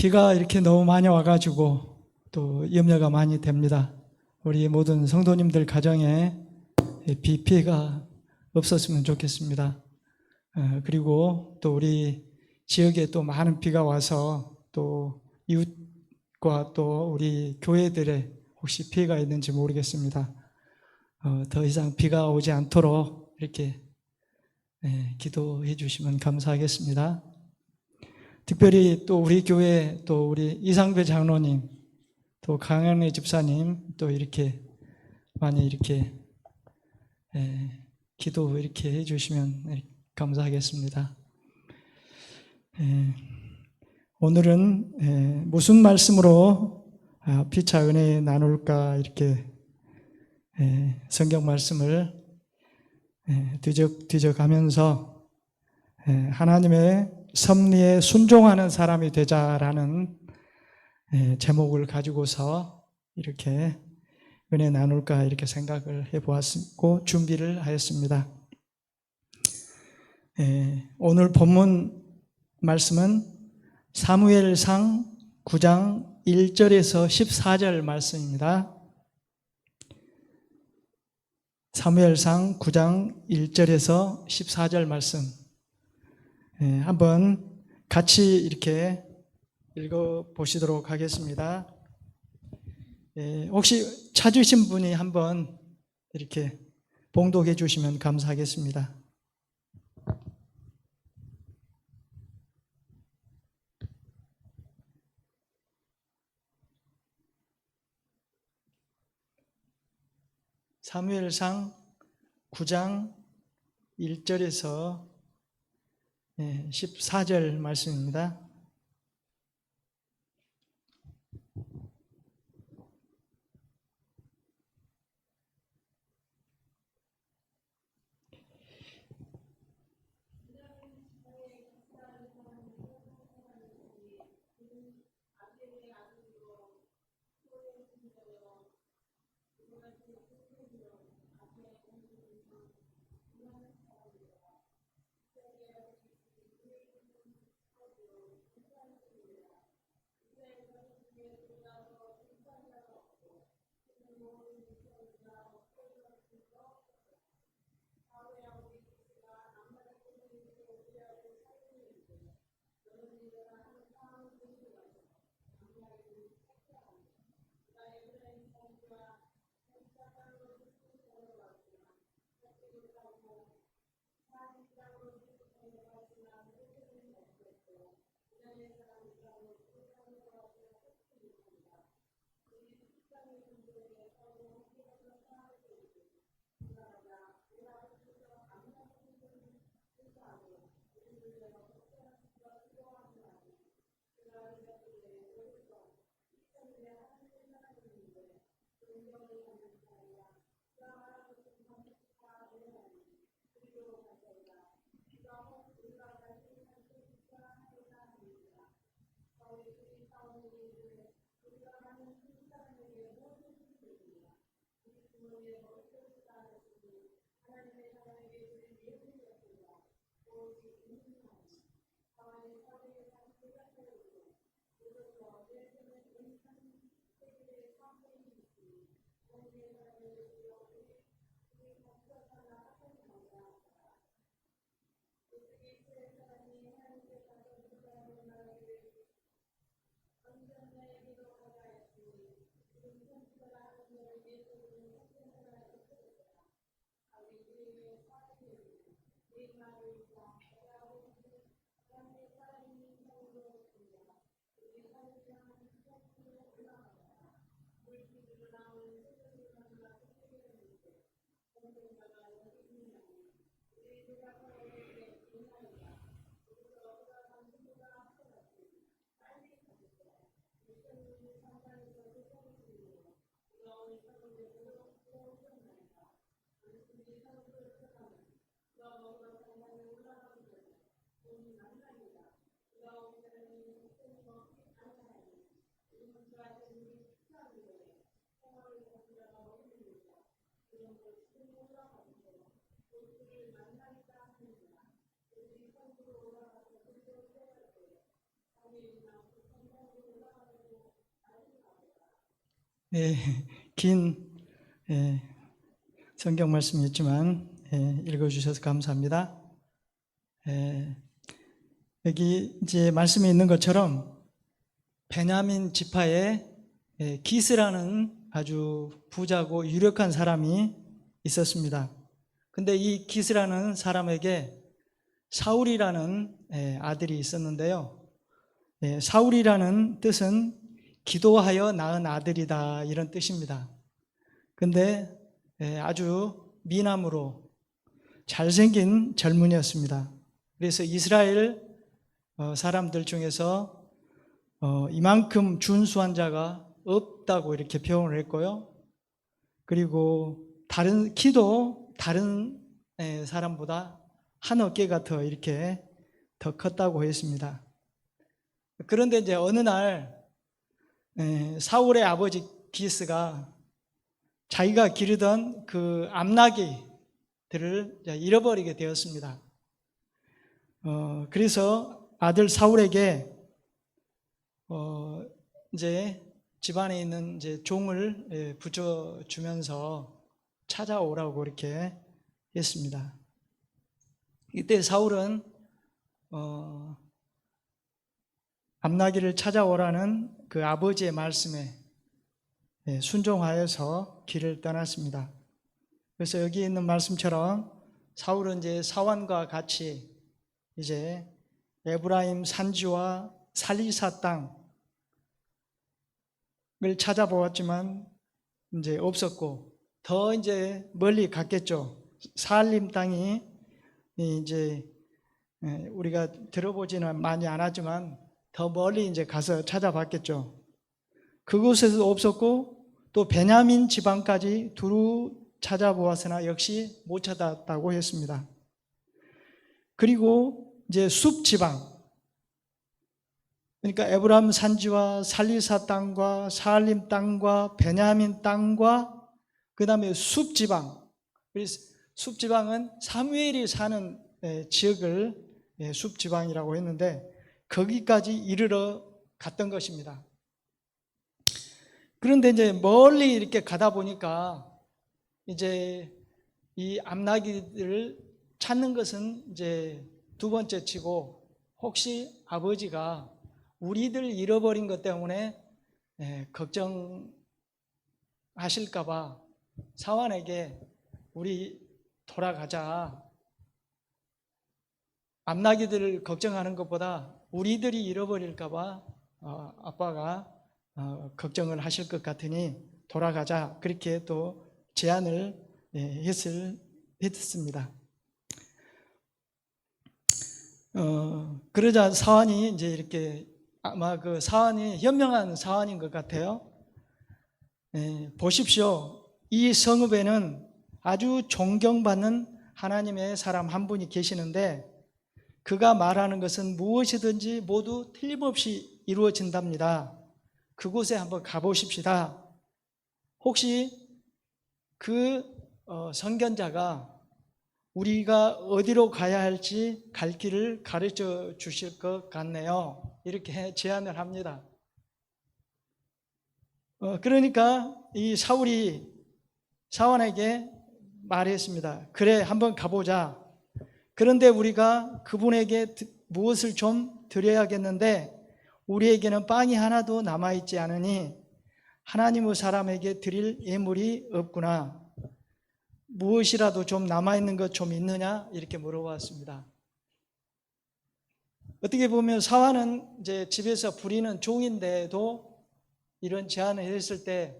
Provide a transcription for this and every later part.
비가 이렇게 너무 많이 와가지고 또 염려가 많이 됩니다. 우리 모든 성도님들 가정에 비 피해가 없었으면 좋겠습니다. 그리고 또 우리 지역에 또 많은 비가 와서 또 이웃과 또 우리 교회들에 혹시 피해가 있는지 모르겠습니다. 더 이상 비가 오지 않도록 이렇게 기도해 주시면 감사하겠습니다. 특별히 또 우리 교회 또 우리 이상배 장로님 또 강현래 집사님 또 이렇게 많이 이렇게 기도 이렇게 해 주시면 감사하겠습니다. 오늘은 무슨 말씀으로 피차 은혜 나눌까 이렇게 성경 말씀을 뒤적가면서 하나님의 섭리에 순종하는 사람이 되자라는 제목을 가지고서 이렇게 은혜 나눌까 이렇게 생각을 해보았고 준비를 하였습니다. 오늘 본문 말씀은 사무엘상 9장 1절에서 14절 말씀입니다. 사무엘상 9장 1절에서 14절 말씀 한번 같이 이렇게 읽어보시도록 하겠습니다. 혹시 찾으신 분이 한번 이렇게 봉독해 주시면 감사하겠습니다. 사무엘상 9장 1절에서 14절 말씀입니다. 네, 긴 성경 말씀이었지만 읽어주셔서 감사합니다. 여기 이제 말씀에 있는 것처럼 베냐민 지파에 기스라는 아주 부자고 유력한 사람이 있었습니다. 근데 이 기스라는 사람에게 사울이라는 아들이 있었는데요. 사울이라는 뜻은 기도하여 낳은 아들이다, 이런 뜻입니다. 근데 아주 미남으로 잘생긴 젊은이였습니다. 그래서 이스라엘 사람들 중에서 이만큼 준수한 자가 없다고 이렇게 표현을 했고요. 그리고 키도 다른 사람보다 한 어깨가 더 이렇게 더 컸다고 했습니다. 그런데 이제 어느 날 사울의 아버지 기스가 자기가 기르던 그 암나귀들을 잃어버리게 되었습니다. 그래서 아들 사울에게 이제 집안에 있는 이제 종을 붙여주면서 찾아오라고 이렇게 했습니다. 이때 사울은 암나귀를 찾아오라는 그 아버지의 말씀에 순종하여서 길을 떠났습니다. 그래서 여기 있는 말씀처럼 사울은 이제 사환과 같이 이제 에브라임 산지와 살리사 땅을 찾아보았지만 이제 없었고, 더 이제 멀리 갔겠죠. 사알림 땅이 이제 우리가 들어보지는 많이 않았지만 더 멀리 이제 가서 찾아봤겠죠. 그곳에서도 없었고, 또 베냐민 지방까지 두루 찾아보았으나 역시 못 찾았다고 했습니다. 그리고 이제 숲 지방, 그러니까 에브라임 산지와 살리사 땅과 사알림 땅과 베냐민 땅과 그 다음에 숲 지방, 숲 지방은 사무엘이 사는 지역을 숲 지방이라고 했는데 거기까지 이르러 갔던 것입니다. 그런데 이제 멀리 이렇게 가다 보니까 이제 이 암나귀들을 찾는 것은 이제 두 번째 치고, 혹시 아버지가 우리들 잃어버린 것 때문에 걱정하실까봐 사환에게 우리 돌아가자, 암나귀들을 걱정하는 것보다 우리들이 잃어버릴까봐 아빠가 걱정을 하실 것 같으니 돌아가자, 그렇게 또 제안을 했습니다. 그러자 사환이 이제 이렇게, 아마 그 사환이 현명한 사환인 것 같아요. 보십시오. 이 성읍에는 아주 존경받는 하나님의 사람 한 분이 계시는데 그가 말하는 것은 무엇이든지 모두 틀림없이 이루어진답니다. 그곳에 한번 가보십시다. 혹시 그 선견자가 우리가 어디로 가야 할지 갈 길을 가르쳐 주실 것 같네요. 이렇게 제안을 합니다. 그러니까 이 사울이 사환에게 말했습니다. 그래, 한번 가보자. 그런데 우리가 그분에게 무엇을 좀 드려야겠는데 우리에게는 빵이 하나도 남아있지 않으니 하나님의 사람에게 드릴 예물이 없구나. 무엇이라도 좀 남아있는 것 좀 있느냐? 이렇게 물어봤습니다. 어떻게 보면 사환은 이제 집에서 부리는 종인데도 이런 제안을 했을 때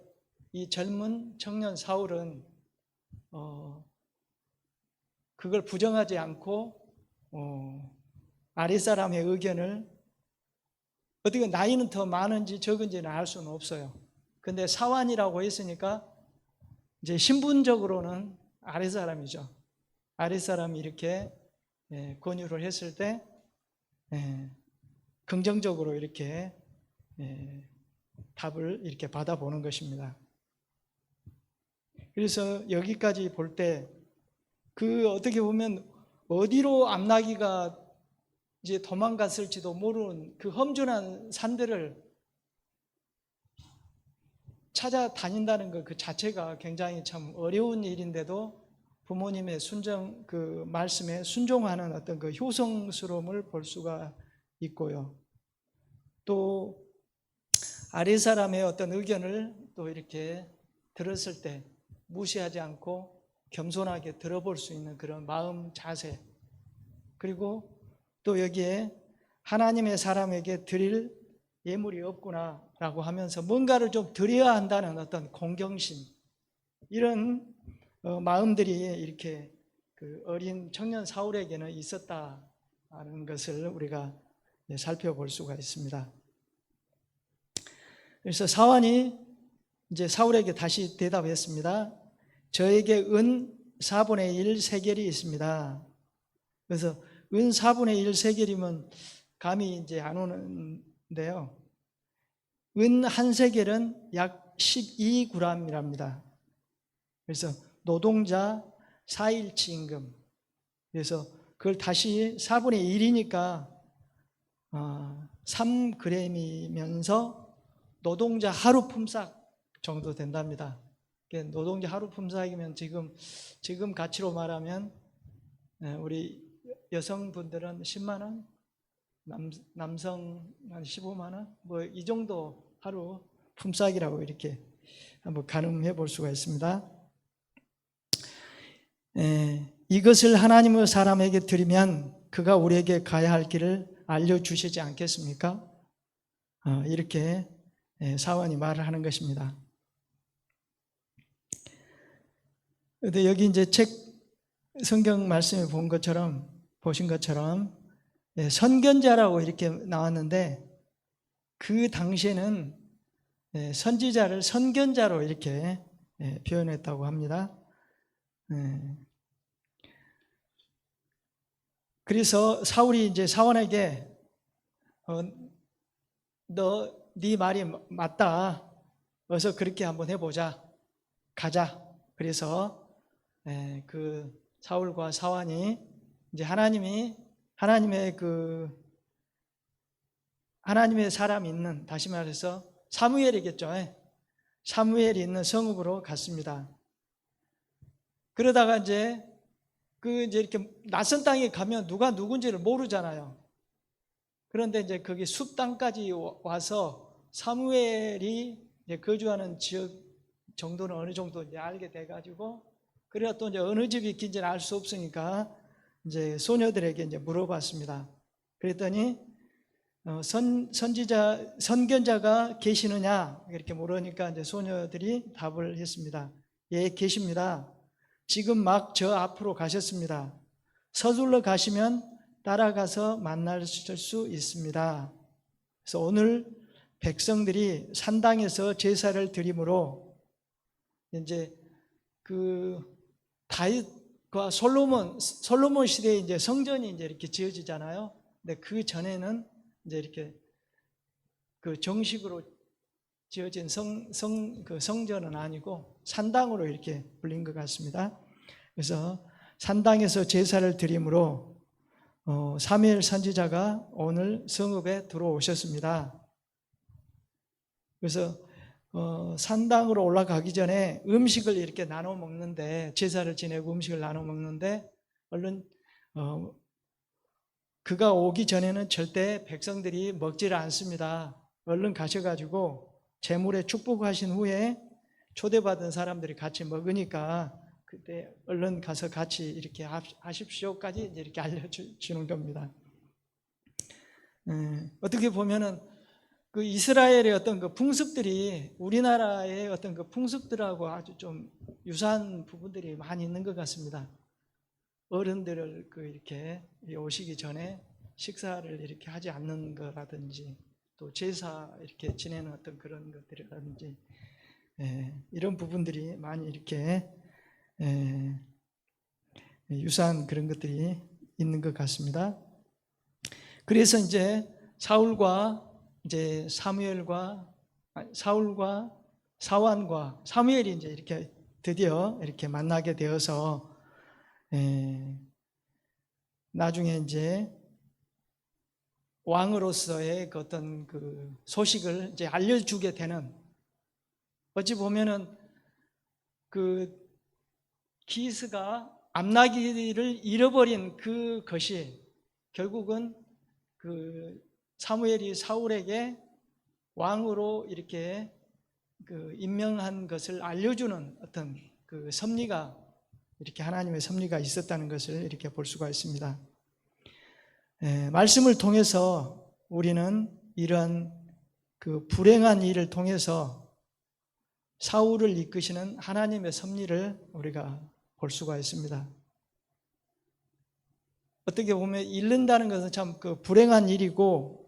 이 젊은 청년 사울은 그걸 부정하지 않고 아랫사람의 의견을, 어떻게 나이는 더 많은지 적은지는 알 수는 없어요. 근데 사환이라고 했으니까 이제 신분적으로는 아랫사람이죠. 아랫사람이 이렇게 권유를 했을 때 긍정적으로 이렇게 답을 이렇게 받아보는 것입니다. 그래서 여기까지 볼 때 그 어떻게 보면 어디로 암나귀가 이제 도망갔을지도 모르는 그 험준한 산들을 찾아다닌다는 것 그 자체가 굉장히 참 어려운 일인데도 부모님의 순종, 그 말씀에 순종하는 어떤 그 효성스러움을 볼 수가 있고요. 또 아래 사람의 어떤 의견을 또 이렇게 들었을 때 무시하지 않고 겸손하게 들어볼 수 있는 그런 마음 자세, 그리고 또 여기에 하나님의 사람에게 드릴 예물이 없구나라고 하면서 뭔가를 좀 드려야 한다는 어떤 공경심, 이런 마음들이 이렇게 그 어린 청년 사울에게는 있었다는 것을 우리가 살펴볼 수가 있습니다. 그래서 사환이 이제 사울에게 다시 대답했습니다. 저에게 은 4분의 1 세겔이 있습니다. 그래서 은 4분의 1 세겔이면 감이 이제 안 오는데요. 은 한 세겔은 약 12g이랍니다. 그래서 노동자 4일치 임금. 그래서 그걸 다시 4분의 1이니까 3g이면서 노동자 하루 품삯 정도 된답니다. 노동자 하루 품삯이면 지금 가치로 말하면 우리 여성분들은 10만 원, 남성 한 15만 원, 뭐 이 정도 하루 품삯이라고 이렇게 한번 가늠해 볼 수가 있습니다. 이것을 하나님의 사람에게 드리면 그가 우리에게 가야 할 길을 알려주시지 않겠습니까? 이렇게 사원이 말을 하는 것입니다. 근데 여기 이제 성경 말씀에 보신 것처럼 선견자라고 이렇게 나왔는데 그 당시에는 선지자를 선견자로 이렇게 표현했다고 합니다. 그래서 사울이 이제 사원에게 네 말이 맞다. 어서 그렇게 한번 해보자. 가자. 그래서 그 사울과 사환이 이제 하나님의 사람이 있는, 다시 말해서 사무엘이겠죠. 사무엘이 있는 성읍으로 갔습니다. 그러다가 이제 이렇게 낯선 땅에 가면 누가 누군지를 모르잖아요. 그런데 이제 거기 숲 땅까지 와서 사무엘이 이제 거주하는 지역 정도는 어느 정도 이제 알게 돼가지고, 그래야 또 이제 어느 집이 긴지는 알 수 없으니까 이제 소녀들에게 이제 물어봤습니다. 그랬더니 선견자가 계시느냐 이렇게 물으니까 이제 소녀들이 답을 했습니다. 예, 계십니다. 지금 막 저 앞으로 가셨습니다. 서둘러 가시면 따라가서 만날 수 있습니다. 그래서 오늘 백성들이 산당에서 제사를 드림으로 이제 그 다윗과 솔로몬 시대에 이제 성전이 이제 이렇게 지어지잖아요. 근데 그 전에는 이제 이렇게 그 정식으로 지어진 그 성전은 아니고 산당으로 이렇게 불린 것 같습니다. 그래서 산당에서 제사를 드림으로 사무엘 선지자가 오늘 성읍에 들어오셨습니다. 그래서 산당으로 올라가기 전에 음식을 이렇게 나눠 먹는데, 제사를 지내고 음식을 나눠 먹는데, 얼른 그가 오기 전에는 절대 백성들이 먹지를 않습니다. 얼른 가셔가지고 제물에 축복하신 후에 초대받은 사람들이 같이 먹으니까 그때 얼른 가서 같이 이렇게 하십시오까지 이렇게 알려주는 겁니다. 어떻게 보면은 그 이스라엘의 어떤 그 풍습들이 우리나라의 어떤 그 풍습들하고 아주 좀 유사한 부분들이 많이 있는 것 같습니다. 어른들을 이렇게 오시기 전에 식사를 이렇게 하지 않는 거라든지, 또 제사 이렇게 지내는 어떤 그런 것들이라든지, 이런 부분들이 많이 이렇게 유사한 그런 것들이 있는 것 같습니다. 그래서 이제 사울과 사완과 사무엘이 이제 이렇게 드디어 이렇게 만나게 되어서 나중에 이제 왕으로서의 그 어떤 그 소식을 이제 알려주게 되는 어찌 보면은 그 기스가 암나기를 잃어버린 그것이 결국은 그 사무엘이 사울에게 왕으로 이렇게 그 임명한 것을 알려주는 어떤 그 섭리가, 이렇게 하나님의 섭리가 있었다는 것을 이렇게 볼 수가 있습니다. 말씀을 통해서 우리는 이런 그 불행한 일을 통해서 사울을 이끄시는 하나님의 섭리를 우리가 볼 수가 있습니다. 어떻게 보면 잃는다는 것은 참 그 불행한 일이고,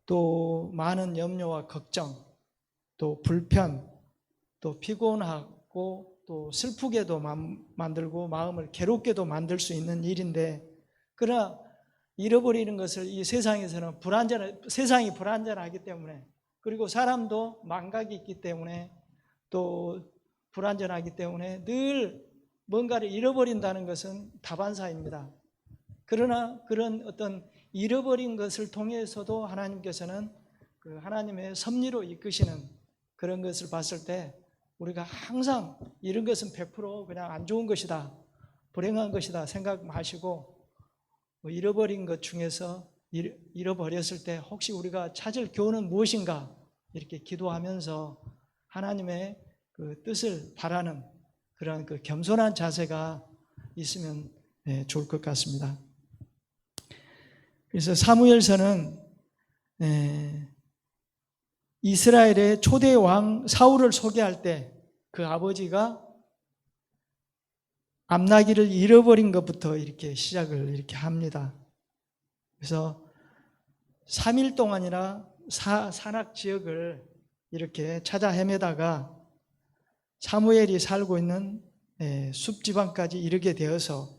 또 많은 염려와 걱정, 또 불편, 또 피곤하고 또 슬프게도 만들고 마음을 괴롭게도 만들 수 있는 일인데, 그러나 잃어버리는 것을 이 세상에서는 세상이 불안전하기 때문에, 그리고 사람도 망각이 있기 때문에, 또 불안전하기 때문에 늘 뭔가를 잃어버린다는 것은 다반사입니다. 그러나 그런 어떤 잃어버린 것을 통해서도 하나님께서는 그 하나님의 섭리로 이끄시는 그런 것을 봤을 때, 우리가 항상 이런 것은 100% 그냥 안 좋은 것이다, 불행한 것이다 생각 마시고, 잃어버린 것 중에서 잃어버렸을 때 혹시 우리가 찾을 교훈은 무엇인가, 이렇게 기도하면서 하나님의 그 뜻을 바라는 그런 그 겸손한 자세가 있으면 좋을 것 같습니다. 그래서 사무엘서는 이스라엘의 초대 왕 사울을 소개할 때 그 아버지가 암나기를 잃어버린 것부터 이렇게 시작을 이렇게 합니다. 그래서 3일 동안이나 산악 지역을 이렇게 찾아 헤매다가 사무엘이 살고 있는 숲 지방까지 이르게 되어서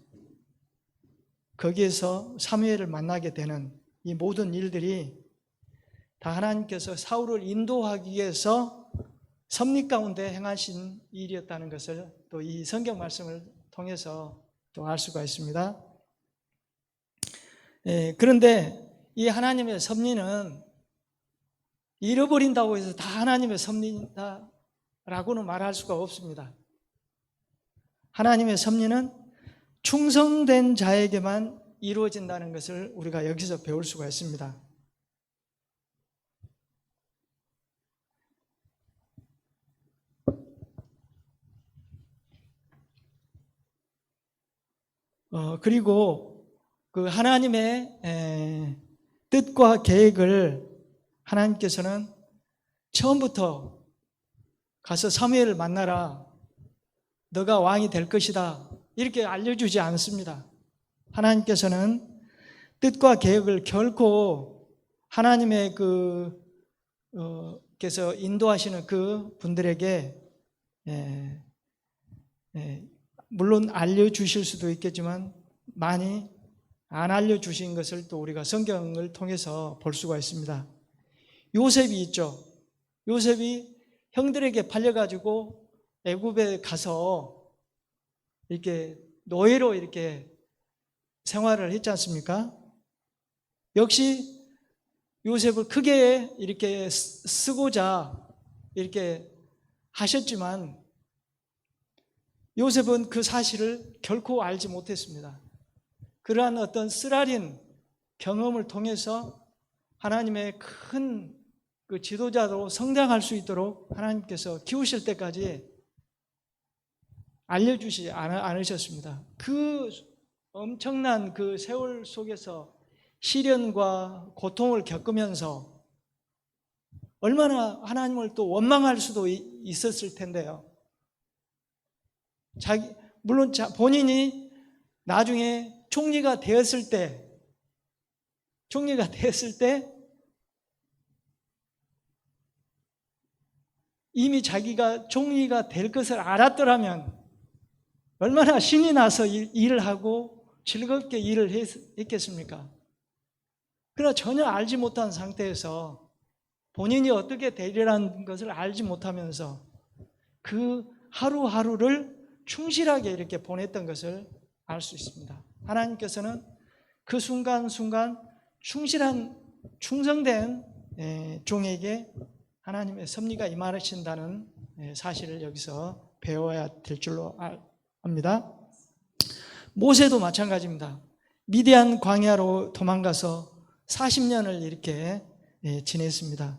거기에서 사무엘을 만나게 되는 이 모든 일들이 다 하나님께서 사울을 인도하기 위해서 섭리 가운데 행하신 일이었다는 것을 또 이 성경 말씀을 통해서 또 알 수가 있습니다. 그런데 이 하나님의 섭리는 잃어버린다고 해서 다 하나님의 섭리다라고는 말할 수가 없습니다. 하나님의 섭리는 충성된 자에게만 이루어진다는 것을 우리가 여기서 배울 수가 있습니다. 그리고 그 하나님의 뜻과 계획을 하나님께서는 처음부터 가서 사무엘을 만나라, 너가 왕이 될 것이다, 이렇게 알려주지 않습니다. 하나님께서는 뜻과 계획을 결코 하나님의 께서 인도하시는 그 분들에게 물론 알려주실 수도 있겠지만 많이 안 알려주신 것을 또 우리가 성경을 통해서 볼 수가 있습니다. 요셉이 있죠. 요셉이 형들에게 팔려가지고 애굽에 가서 이렇게 노예로 이렇게 생활을 했지 않습니까? 역시 요셉을 크게 이렇게 쓰고자 이렇게 하셨지만 요셉은 그 사실을 결코 알지 못했습니다. 그러한 어떤 쓰라린 경험을 통해서 하나님의 큰 그 지도자로 성장할 수 있도록 하나님께서 키우실 때까지 알려주시지 않으셨습니다. 그 엄청난 그 세월 속에서 시련과 고통을 겪으면서 얼마나 하나님을 또 원망할 수도 있었을 텐데요. 물론 본인이 나중에 총리가 되었을 때 이미 자기가 총리가 될 것을 알았더라면 얼마나 신이 나서 일을 하고 즐겁게 일을 했겠습니까? 그러나 전혀 알지 못한 상태에서 본인이 어떻게 되리라는 것을 알지 못하면서 그 하루하루를 충실하게 이렇게 보냈던 것을 알 수 있습니다. 하나님께서는 그 순간순간 충성된 종에게 하나님의 섭리가 임하신다는 사실을 여기서 배워야 될 줄로 압니다. 모세도 마찬가지입니다. 미디안 광야로 도망가서 40년을 이렇게 지냈습니다.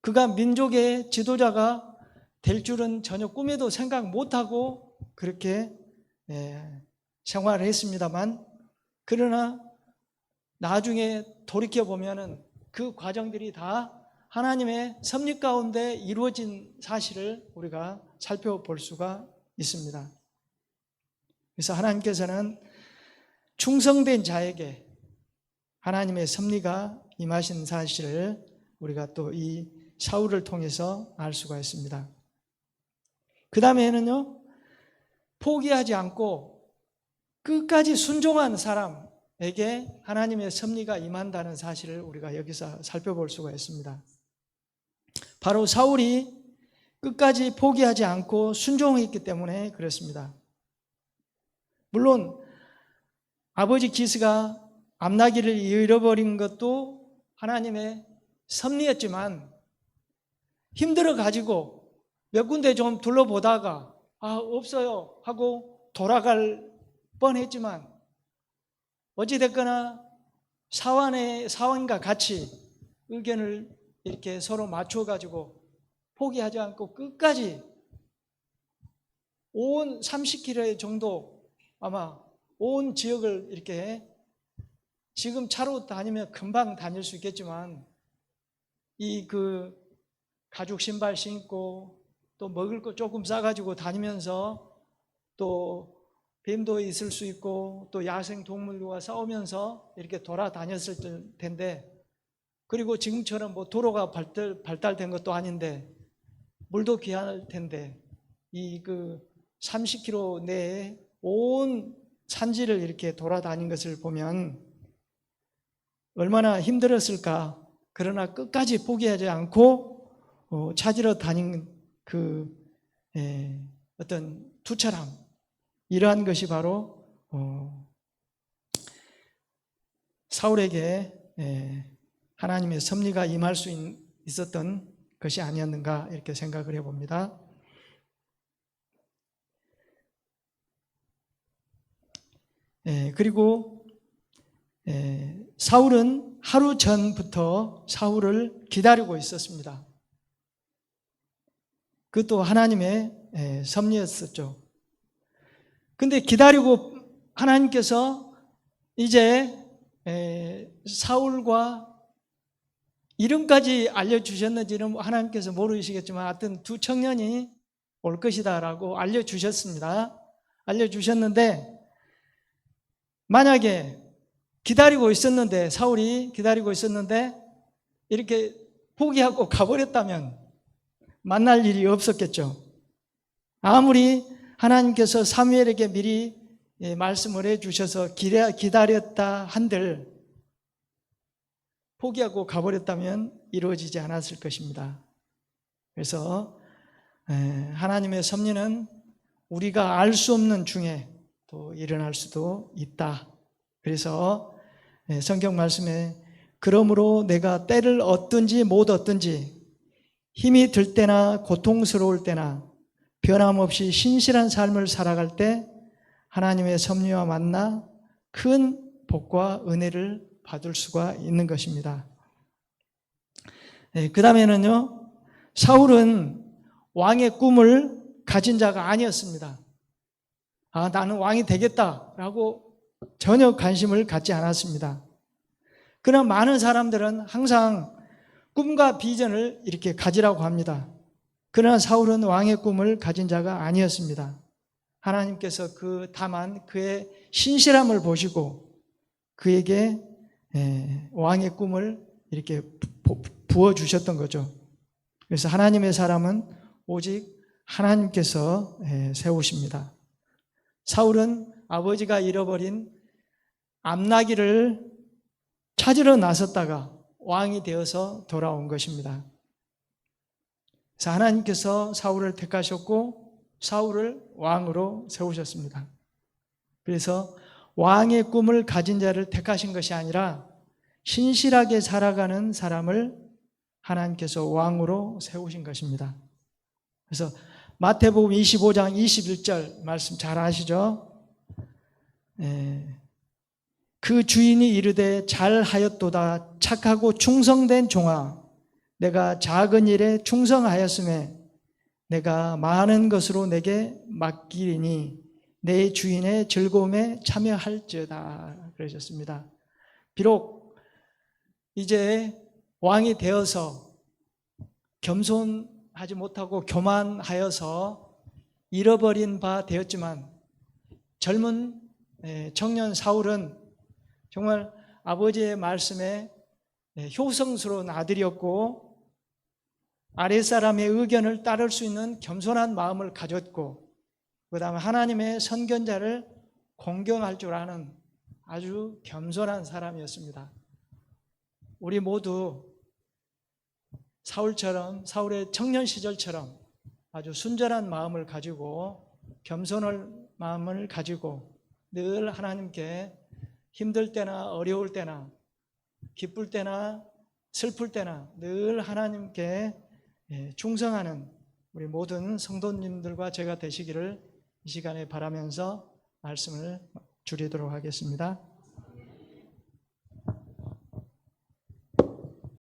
그가 민족의 지도자가 될 줄은 전혀 꿈에도 생각 못하고 그렇게 생활을 했습니다만, 그러나 나중에 돌이켜보면 그 과정들이 다 하나님의 섭리 가운데 이루어진 사실을 우리가 살펴볼 수가 있습니다. 그래서 하나님께서는 충성된 자에게 하나님의 섭리가 임하신 사실을 우리가 또 이 사울을 통해서 알 수가 있습니다. 그 다음에는요, 포기하지 않고 끝까지 순종한 사람에게 하나님의 섭리가 임한다는 사실을 우리가 여기서 살펴볼 수가 있습니다. 바로 사울이 끝까지 포기하지 않고 순종했기 때문에 그렇습니다. 물론 아버지 기스가 암나기를 잃어버린 것도 하나님의 섭리였지만, 힘들어 가지고 몇 군데 좀 둘러보다가 없어요 하고 돌아갈 뻔했지만, 어찌됐거나 사원과 같이 의견을 이렇게 서로 맞춰 가지고 포기하지 않고 끝까지 온 30km 정도, 아마 온 지역을 이렇게, 지금 차로 다니면 금방 다닐 수 있겠지만 가죽 신발 신고 또 먹을 거 조금 싸가지고 다니면서, 또 뱀도 있을 수 있고 또 야생 동물과 싸우면서 이렇게 돌아다녔을 텐데, 그리고 지금처럼 도로가 발달된 것도 아닌데 물도 귀할 텐데, 30km 내에 온 산지를 이렇게 돌아다닌 것을 보면 얼마나 힘들었을까. 그러나 끝까지 포기하지 않고 찾으러 다닌 어떤 투철함, 이러한 것이 바로 사울에게 하나님의 섭리가 임할 수 있었던 것이 아니었는가, 이렇게 생각을 해봅니다. 그리고 사울은 하루 전부터 사울을 기다리고 있었습니다. 그것도 하나님의 섭리였었죠. 근데 기다리고 하나님께서 이제 사울과 이름까지 알려주셨는지는 하나님께서 모르시겠지만 하여튼 두 청년이 올 것이다 라고 알려주셨습니다. 알려주셨는데, 만약에 사울이 기다리고 있었는데 이렇게 포기하고 가버렸다면 만날 일이 없었겠죠. 아무리 하나님께서 사무엘에게 미리 말씀을 해주셔서 기다렸다 한들 포기하고 가버렸다면 이루어지지 않았을 것입니다. 그래서 하나님의 섭리는 우리가 알 수 없는 중에 또 일어날 수도 있다. 그래서 성경 말씀에 그러므로 내가 때를 얻든지 못 얻든지 힘이 들 때나 고통스러울 때나 변함없이 신실한 삶을 살아갈 때 하나님의 섭리와 만나 큰 복과 은혜를 받을 수가 있는 것입니다. 그 다음에는요, 사울은 왕의 꿈을 가진 자가 아니었습니다. 나는 왕이 되겠다라고 전혀 관심을 갖지 않았습니다. 그러나 많은 사람들은 항상 꿈과 비전을 이렇게 가지라고 합니다. 그러나 사울은 왕의 꿈을 가진 자가 아니었습니다. 하나님께서 다만 그의 신실함을 보시고 그에게 왕의 꿈을 이렇게 부어주셨던 거죠. 그래서 하나님의 사람은 오직 하나님께서 세우십니다. 사울은 아버지가 잃어버린 암나기를 찾으러 나섰다가 왕이 되어서 돌아온 것입니다. 그래서 하나님께서 사울을 택하셨고 사울을 왕으로 세우셨습니다. 그래서 왕의 꿈을 가진 자를 택하신 것이 아니라 신실하게 살아가는 사람을 하나님께서 왕으로 세우신 것입니다. 그래서 마태복음 25장 21절 말씀 잘 아시죠? 그 주인이 이르되 잘하였도다 착하고 충성된 종아 내가 작은 일에 충성하였음에 내가 많은 것으로 내게 맡기리니 내 주인의 즐거움에 참여할지어다 그러셨습니다. 비록 이제 왕이 되어서 겸손하지 못하고 교만하여서 잃어버린 바 되었지만 젊은 청년 사울은 정말 아버지의 말씀에 효성스러운 아들이었고 아랫사람의 의견을 따를 수 있는 겸손한 마음을 가졌고 그 다음에 하나님의 선견자를 공경할 줄 아는 아주 겸손한 사람이었습니다. 우리 모두 사울의 청년 시절처럼 아주 순전한 마음을 가지고 겸손한 마음을 가지고 늘 하나님께 힘들 때나 어려울 때나 기쁠 때나 슬플 때나 늘 하나님께 충성하는 우리 모든 성도님들과 제가 되시기를 이 시간에 바라면서 말씀을 줄이도록 하겠습니다.